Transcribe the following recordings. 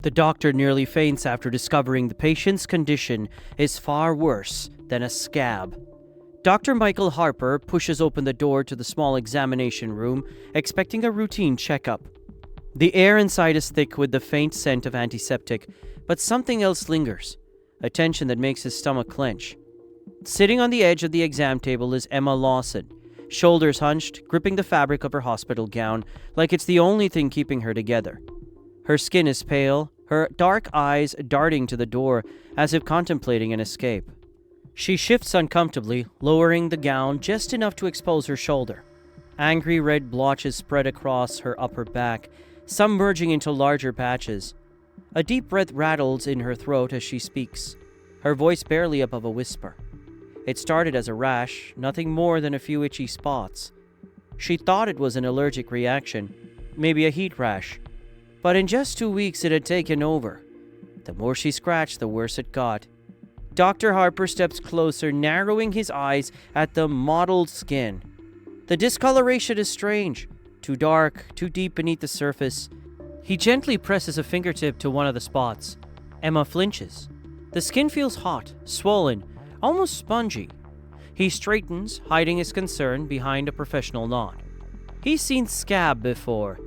The doctor nearly faints after discovering the patient's condition is far worse than a scab. Dr. Michael Harper pushes open the door to the small examination room, expecting a routine checkup. The air inside is thick with the faint scent of antiseptic, but something else lingers, a tension that makes his stomach clench. Sitting on the edge of the exam table is Emma Lawson, shoulders hunched, gripping the fabric of her hospital gown like it's the only thing keeping her together. Her skin is pale, her dark eyes darting to the door as if contemplating an escape. She shifts uncomfortably, lowering the gown just enough to expose her shoulder. Angry red blotches spread across her upper back, some merging into larger patches. A deep breath rattles in her throat as she speaks, her voice barely above a whisper. It started as a rash, nothing more than a few itchy spots. She thought it was an allergic reaction, maybe a heat rash. But in just 2 weeks it had taken over. The more she scratched, the worse it got. Dr. Harper steps closer, narrowing his eyes at the mottled skin. The discoloration is strange, too dark, too deep beneath the surface. He gently presses a fingertip to one of the spots. Emma flinches. The skin feels hot, swollen, almost spongy. He straightens, hiding his concern behind a professional nod. He's seen scab before.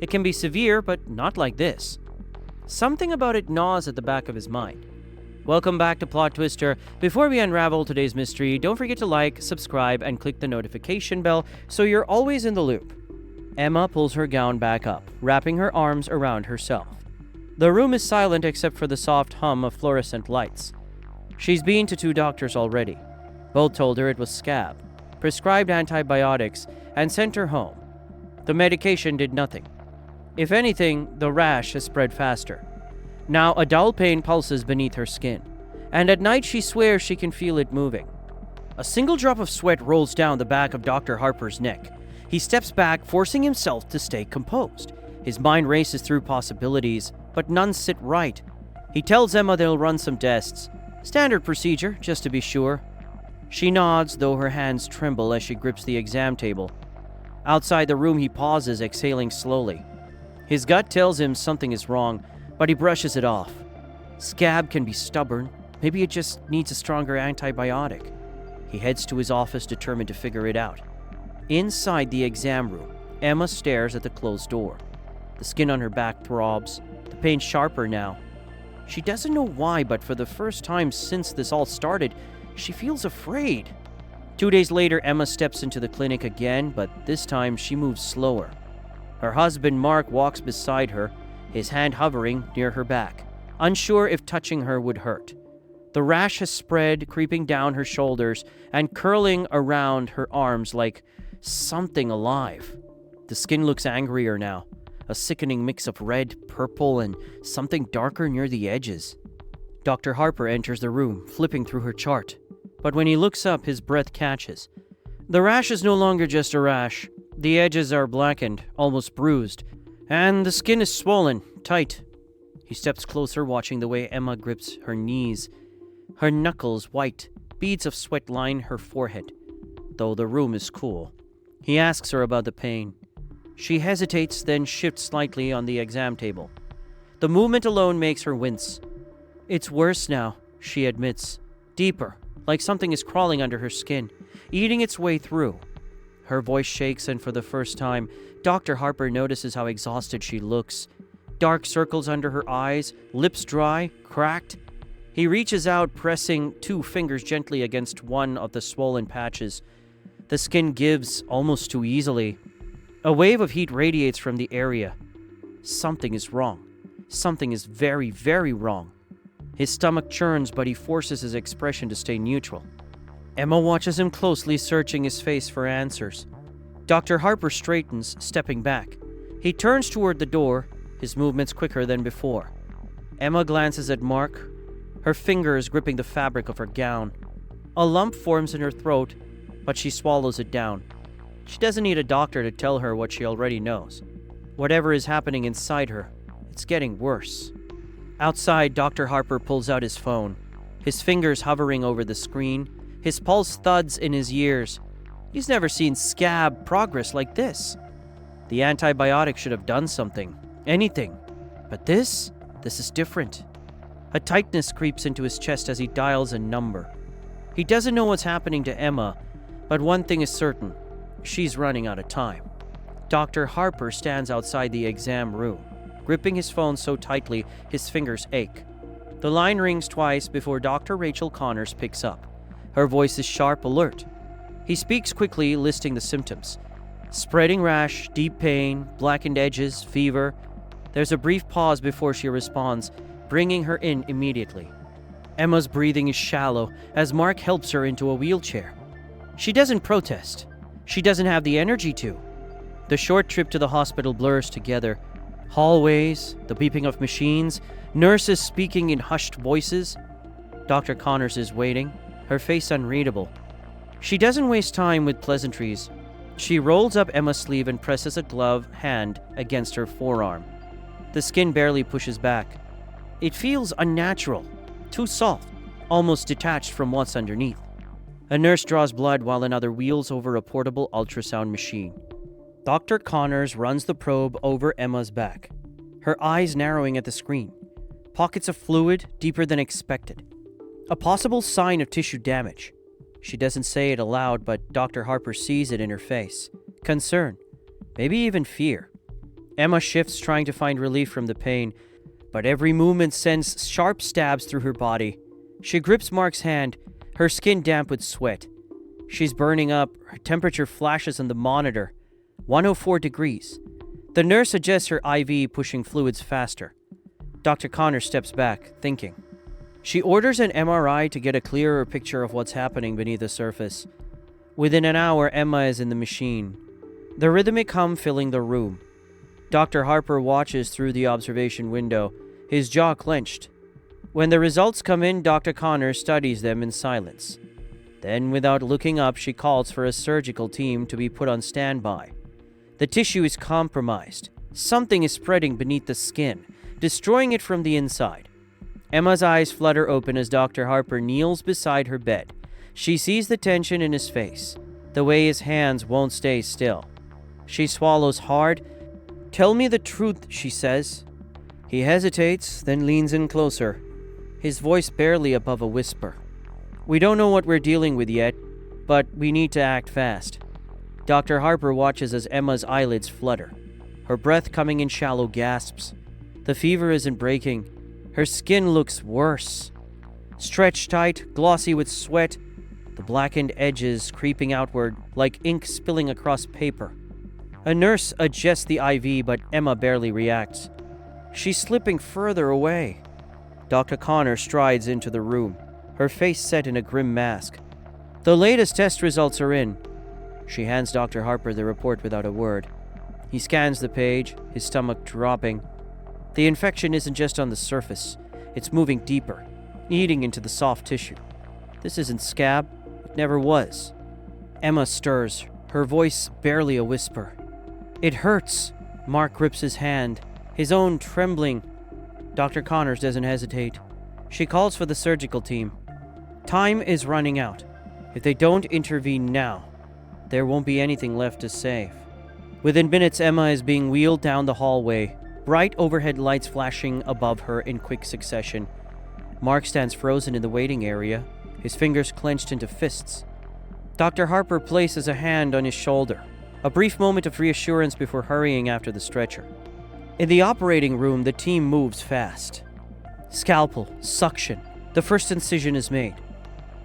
It can be severe, but not like this. Something about it gnaws at the back of his mind. Welcome back to PlotTwister. Before we unravel today's mystery, don't forget to like, subscribe, and click the notification bell so you're always in the loop. Emma pulls her gown back up, wrapping her arms around herself. The room is silent except for the soft hum of fluorescent lights. She's been to 2 doctors already. Both told her it was scab, prescribed antibiotics, and sent her home. The medication did nothing. If anything, the rash has spread faster. Now a dull pain pulses beneath her skin, and at night she swears she can feel it moving. A single drop of sweat rolls down the back of Dr. Harper's neck. He steps back, forcing himself to stay composed. His mind races through possibilities, but none sit right. He tells Emma they'll run some tests. Standard procedure, just to be sure. She nods, though her hands tremble as she grips the exam table. Outside the room, he pauses, exhaling slowly. His gut tells him something is wrong, but he brushes it off. Scab can be stubborn. Maybe it just needs a stronger antibiotic. He heads to his office, determined to figure it out. Inside the exam room, Emma stares at the closed door. The skin on her back throbs, the pain sharper now. She doesn't know why, but for the first time since this all started, she feels afraid. 2 days later, Emma steps into the clinic again, but this time she moves slower. Her husband, Mark, walks beside her, his hand hovering near her back, unsure if touching her would hurt. The rash has spread, creeping down her shoulders and curling around her arms like something alive. The skin looks angrier now, a sickening mix of red, purple, and something darker near the edges. Dr. Harper enters the room, flipping through her chart. But when he looks up, his breath catches. The rash is no longer just a rash. The edges are blackened, almost bruised, and the skin is swollen, tight. He steps closer, watching the way Emma grips her knees. Her knuckles white, beads of sweat line her forehead, though the room is cool. He asks her about the pain. She hesitates, then shifts slightly on the exam table. The movement alone makes her wince. It's worse now, she admits. Deeper, like something is crawling under her skin, eating its way through. Her voice shakes, and for the first time, Dr. Harper notices how exhausted she looks. Dark circles under her eyes, lips dry, cracked. He reaches out, pressing 2 fingers gently against one of the swollen patches. The skin gives almost too easily. A wave of heat radiates from the area. Something is wrong. Something is very, very wrong. His stomach churns, but he forces his expression to stay neutral. Emma watches him closely, searching his face for answers. Dr. Harper straightens, stepping back. He turns toward the door, his movements quicker than before. Emma glances at Mark, her fingers gripping the fabric of her gown. A lump forms in her throat, but she swallows it down. She doesn't need a doctor to tell her what she already knows. Whatever is happening inside her, it's getting worse. Outside, Dr. Harper pulls out his phone, his fingers hovering over the screen. His pulse thuds in his ears. He's never seen scab progress like this. The antibiotic should have done something. Anything. But this? This is different. A tightness creeps into his chest as he dials a number. He doesn't know what's happening to Emma, but one thing is certain. She's running out of time. Dr. Harper stands outside the exam room, gripping his phone so tightly his fingers ache. The line rings twice before Dr. Rachel Connors picks up. Her voice is sharp, alert. He speaks quickly, listing the symptoms. Spreading rash, deep pain, blackened edges, fever. There's a brief pause before she responds, bringing her in immediately. Emma's breathing is shallow as Mark helps her into a wheelchair. She doesn't protest. She doesn't have the energy to. The short trip to the hospital blurs together. Hallways, the beeping of machines, nurses speaking in hushed voices. Dr. Connors is waiting, her face unreadable. She doesn't waste time with pleasantries. She rolls up Emma's sleeve and presses a gloved hand against her forearm. The skin barely pushes back. It feels unnatural, too soft, almost detached from what's underneath. A nurse draws blood while another wheels over a portable ultrasound machine. Dr. Connors runs the probe over Emma's back, her eyes narrowing at the screen. Pockets of fluid deeper than expected. A possible sign of tissue damage. She doesn't say it aloud, but Dr. Harper sees it in her face. Concern, maybe even fear. Emma shifts, trying to find relief from the pain, but every movement sends sharp stabs through her body. She grips Mark's hand, her skin damp with sweat. She's burning up, her temperature flashes on the monitor. 104 degrees. The nurse adjusts her IV, pushing fluids faster. Dr. Connor steps back, thinking. She orders an MRI to get a clearer picture of what's happening beneath the surface. Within an hour, Emma is in the machine, the rhythmic hum filling the room. Dr. Harper watches through the observation window, his jaw clenched. When the results come in, Dr. Connor studies them in silence. Then, without looking up, she calls for a surgical team to be put on standby. The tissue is compromised. Something is spreading beneath the skin, destroying it from the inside. Emma's eyes flutter open as Dr. Harper kneels beside her bed. She sees the tension in his face, the way his hands won't stay still. She swallows hard. "Tell me the truth," she says. He hesitates, then leans in closer, his voice barely above a whisper. "We don't know what we're dealing with yet, but we need to act fast." Dr. Harper watches as Emma's eyelids flutter, her breath coming in shallow gasps. The fever isn't breaking. Her skin looks worse. Stretched tight, glossy with sweat, the blackened edges creeping outward like ink spilling across paper. A nurse adjusts the IV, but Emma barely reacts. She's slipping further away. Dr. Connor strides into the room, her face set in a grim mask. The latest test results are in. She hands Dr. Harper the report without a word. He scans the page, his stomach dropping. The infection isn't just on the surface. It's moving deeper, eating into the soft tissue. This isn't SCAB. It never was. Emma stirs, her voice barely a whisper. "It hurts." Mark grips his hand, his own trembling. Dr. Connors doesn't hesitate. She calls for the surgical team. Time is running out. If they don't intervene now, there won't be anything left to save. Within minutes, Emma is being wheeled down the hallway, bright overhead lights flashing above her in quick succession. Mark stands frozen in the waiting area, his fingers clenched into fists. Dr. Harper places a hand on his shoulder, a brief moment of reassurance before hurrying after the stretcher. In the operating room, the team moves fast. Scalpel, suction, the first incision is made.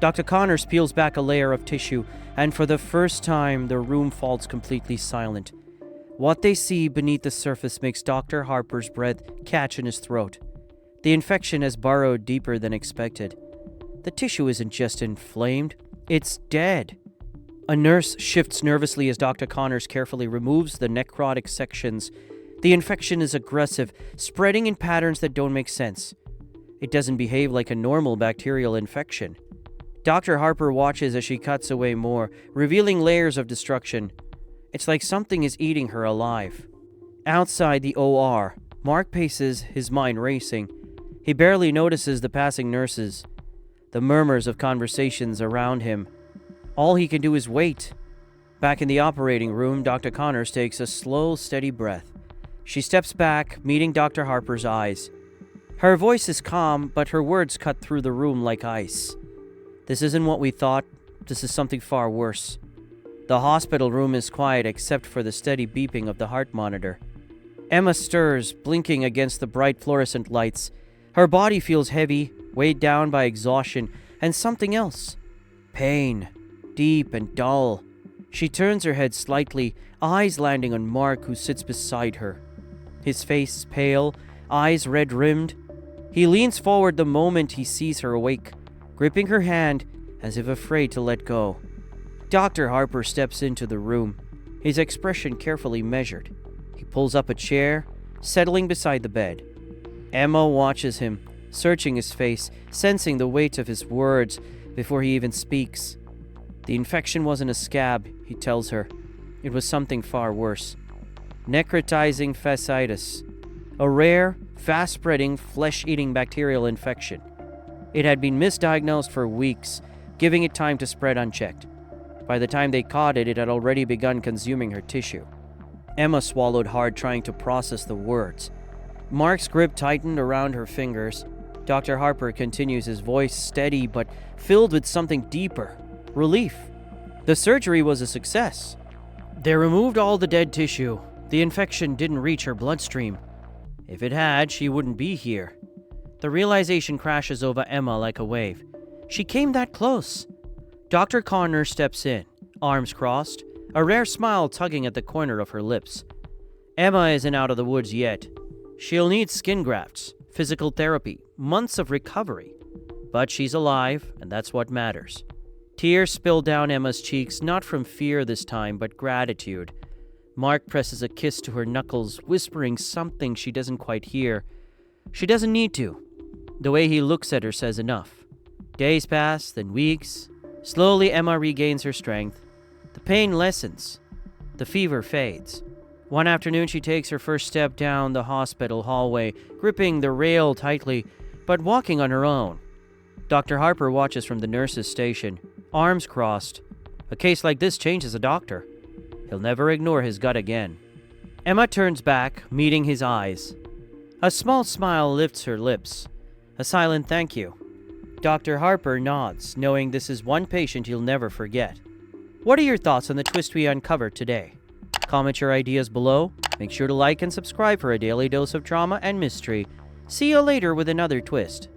Dr. Connors peels back a layer of tissue, and for the first time, the room falls completely silent. What they see beneath the surface makes Dr. Harper's breath catch in his throat. The infection has burrowed deeper than expected. The tissue isn't just inflamed, it's dead. A nurse shifts nervously as Dr. Connors carefully removes the necrotic sections. The infection is aggressive, spreading in patterns that don't make sense. It doesn't behave like a normal bacterial infection. Dr. Harper watches as she cuts away more, revealing layers of destruction. It's like something is eating her alive. Outside the OR, Mark paces, his mind racing. He barely notices the passing nurses, the murmurs of conversations around him. All he can do is wait. Back in the operating room, Dr. Connors takes a slow, steady breath. She steps back, meeting Dr. Harper's eyes. Her voice is calm, but her words cut through the room like ice. This isn't what we thought. This is something far worse. The hospital room is quiet except for the steady beeping of the heart monitor. Emma stirs, blinking against the bright fluorescent lights. Her body feels heavy, weighed down by exhaustion, and something else. Pain, deep and dull. She turns her head slightly, eyes landing on Mark, who sits beside her. His face is pale, eyes red-rimmed. He leans forward the moment he sees her awake, gripping her hand as if afraid to let go. Dr. Harper steps into the room, his expression carefully measured. He pulls up a chair, settling beside the bed. Emma watches him, searching his face, sensing the weight of his words before he even speaks. The infection wasn't a scab, he tells her. It was something far worse. Necrotizing fasciitis, a rare, fast-spreading, flesh-eating bacterial infection. It had been misdiagnosed for weeks, giving it time to spread unchecked. By the time they caught it, it had already begun consuming her tissue. Emma swallowed hard, trying to process the words. Mark's grip tightened around her fingers. Dr. Harper continues, his voice steady but filled with something deeper. Relief. The surgery was a success. They removed all the dead tissue. The infection didn't reach her bloodstream. If it had, she wouldn't be here. The realization crashes over Emma like a wave. She came that close. Dr. Connor steps in, arms crossed, a rare smile tugging at the corner of her lips. Emma isn't out of the woods yet. She'll need skin grafts, physical therapy, months of recovery. But she's alive, and that's what matters. Tears spill down Emma's cheeks, not from fear this time, but gratitude. Mark presses a kiss to her knuckles, whispering something she doesn't quite hear. She doesn't need to. The way he looks at her says enough. Days pass, then weeks. Slowly, Emma regains her strength. The pain lessens. The fever fades. One afternoon, she takes her first step down the hospital hallway, gripping the rail tightly, but walking on her own. Dr. Harper watches from the nurse's station, arms crossed. A case like this changes a doctor. He'll never ignore his gut again. Emma turns back, meeting his eyes. A small smile lifts her lips. A silent thank you. Dr. Harper nods, knowing this is one patient he'll never forget. What are your thoughts on the twist we uncovered today? Comment your ideas below. Make sure to like and subscribe for a daily dose of drama and mystery. See you later with another twist.